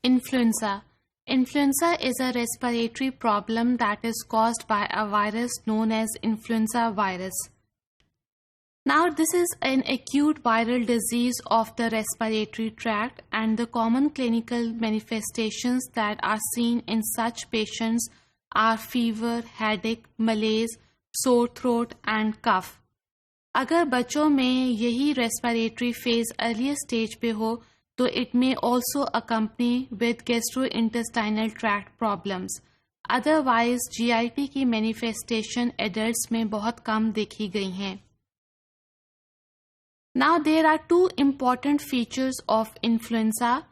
Influenza. Influenza is a respiratory problem that is caused by a virus known as influenza virus. Now, this is an acute viral disease of the respiratory tract, and the common clinical manifestations that are seen in such patients are fever, headache, malaise, sore throat and cough. अगर बच्चों में यही respiratory phase earlier stage पे हो तो it may also accompany with gastrointestinal tract problems. Otherwise, GIT की manifestation adults में बहुत कम देखी गई हैं. Now, there are two important features of influenza.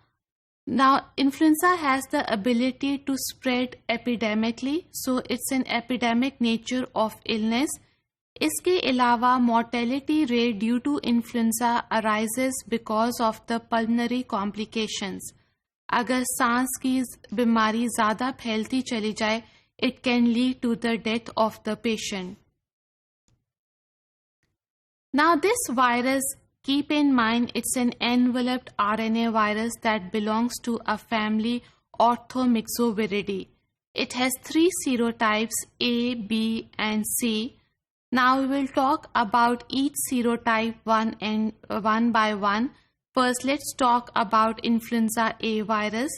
Now, influenza has the ability to spread epidemically, so it's an epidemic nature of illness. इसके अलावा mortality rate due to influenza arises because of the pulmonary complications. अगर सांस की बीमारी ज़्यादा फैलती चली जाए, it can lead to the death of the patient. Now, this virus, keep in mind, it's an enveloped RNA virus that belongs to a family Orthomyxoviridae. It has 3 serotypes A, B, and C. Now we will talk about each serotype one by one. First, let's talk about influenza A virus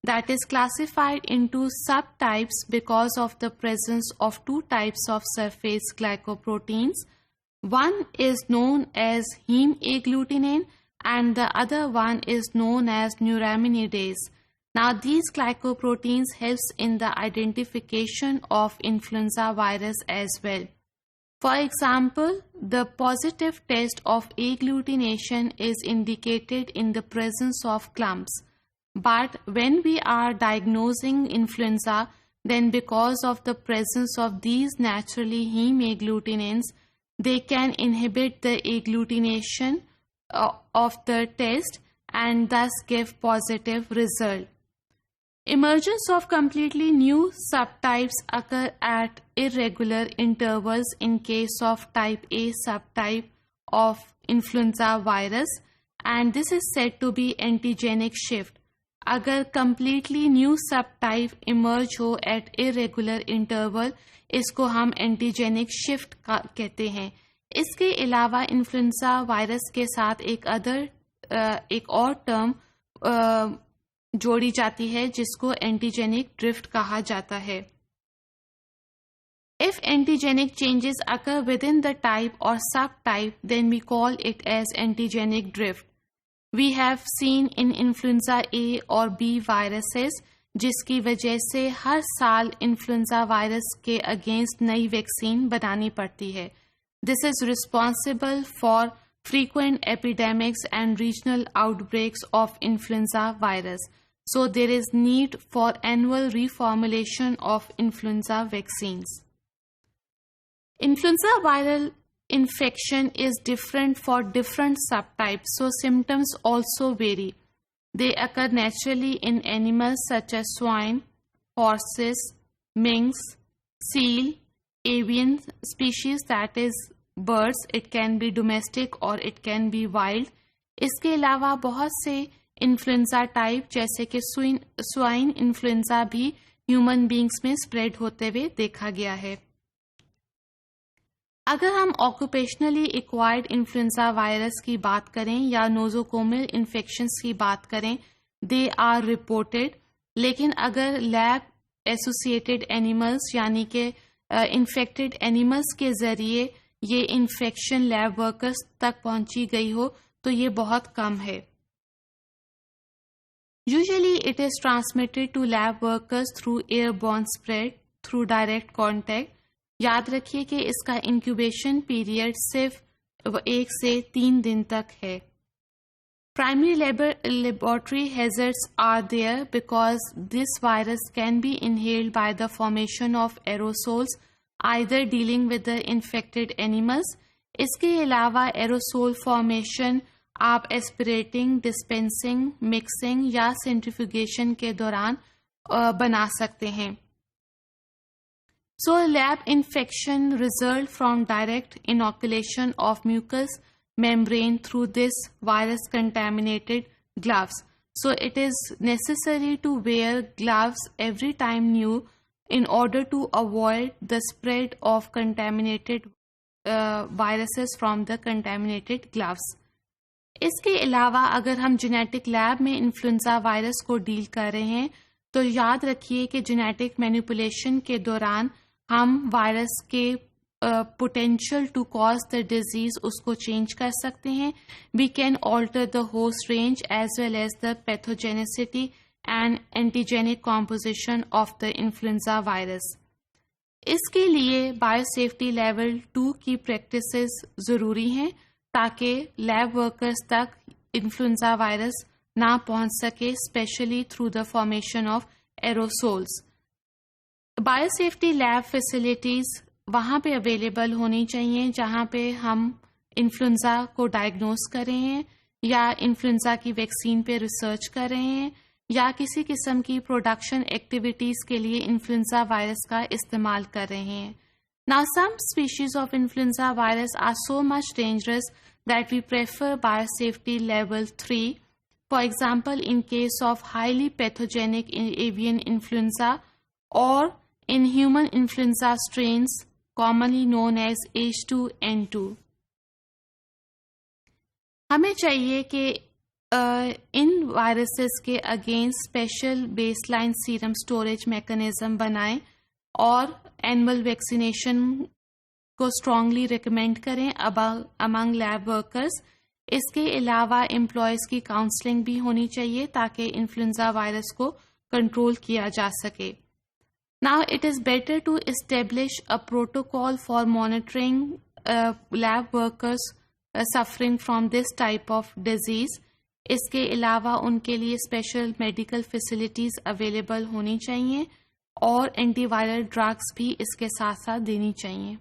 that is classified into subtypes because of the presence of two types of surface glycoproteins. One is known as heme agglutinin and the other one is known as neuraminidase. Now, these glycoproteins helps in the identification of influenza virus as well. For example, the positive test of agglutination is indicated in the presence of clumps. But when we are diagnosing influenza, then because of the presence of these naturally heme agglutinins, they can inhibit the agglutination of the test and thus give positive result. Emergence of completely new subtypes occur at irregular intervals in case of type A subtype of influenza virus, and this is said to be antigenic shift. अगर completely new subtype emerge हो at irregular interval, इसको हम antigenic shift कहते हैं. इसके अलावा influenza virus के साथ एक और टर्म जोड़ी जाती है जिसको एंटीजेनिक ड्रिफ्ट कहा जाता है. If antigenic changes occur within the type or subtype, then we call it as antigenic drift. We have seen in influenza A और B viruses जिसकी वजह से हर साल इन्फ्लुएंजा वायरस के अगेंस्ट नई वैक्सीन बनानी पड़ती है. This is responsible for frequent epidemics and regional outbreaks of influenza virus. So there is need for annual reformulation of influenza vaccines. Influenza viral infection is different for different subtypes, so symptoms also vary. They occur naturally in animals such as swine, horses, minks, seal, avian species, that is birds. It can be domestic or it can be wild. इसके अलावा बहुत से influenza type जैसे कि swine influenza भी human beings में spread होते हुए देखा गया है. अगर हम ऑक्यूपेशनली एक्वायर्ड इन्फ्लुएंजा वायरस की बात करें या नोजोकोमल इन्फेक्शंस की बात करें, दे आर रिपोर्टेड. लेकिन अगर लैब एसोसिएटेड एनिमल्स यानी कि इन्फेक्टेड एनिमल्स के ज़रिए ये इन्फेक्शन लैब वर्कर्स तक पहुंची गई हो तो ये बहुत कम है. Usually it is transmitted to lab workers through airborne spread through direct contact. याद रखिए कि इसका इंक्यूबेशन पीरियड सिर्फ 1 से 3 दिन तक है. Primary laboratory hazards are there because this virus can be inhaled by the formation of aerosols, either dealing with the infected animals. इसके अलावा aerosol formation आप एस्पिरेटिंग, डिस्पेंसिंग, मिक्सिंग या सेंट्रीफ्यूगेशन के दौरान बना सकते हैं. So, lab infection result from direct inoculation of mucous membrane through this virus contaminated gloves. So it is necessary to wear gloves every time new in order to avoid the spread of contaminated viruses from the contaminated gloves. इसके अलावा अगर हम genetic lab में influenza virus को deal कर रहे हैं तो याद रखिए कि जेनेटिक मैनिपुलेशन के दौरान हम वायरस के potential to cause the disease उसको चेंज कर सकते हैं. We can alter the host range as well as the pathogenicity and antigenic composition of the influenza virus. इसके लिए बायोसेफ्टी लेवल 2 की प्रैक्टिसेस ज़रूरी हैं ताकि लैब वर्कर्स तक इन्फ्लुएंजा वायरस ना पहुंच सके, specially through the formation of aerosols. Biosafety lab facilities वहाँ पे अवेलेबल होनी चाहिए जहाँ पे हम इन्फ्लुएंजा को डायग्नोस कर रहे हैं या इन्फ्लुएंजा की वैक्सीन पे रिसर्च कर रहे हैं या किसी किस्म की प्रोडक्शन एक्टिविटीज़ के लिए इन्फ्लुएंजा वायरस का इस्तेमाल कर रहे हैं. Now, some species of influenza virus are so much dangerous that we prefer biosafety level 3. For example, in case of highly pathogenic avian influenza or in human influenza strains commonly known as H2N2. हमें चाहिए कि इन viruses के against special baseline serum storage mechanism बनाएं और annual vaccination को strongly recommend करें among lab workers. इसके अलावा एम्प्लॉयज़ की काउंसलिंग भी होनी चाहिए ताकि इन्फ्लुएंजा वायरस को कंट्रोल किया जा सके. Now it is better to establish a protocol for monitoring lab workers suffering from this type of disease. इसके अलावा उनके लिए स्पेशल मेडिकल फैसिलिटीज़ अवेलेबल होनी चाहिए और एंटीवायरल ड्रग्स भी इसके साथ साथ देनी चाहिए.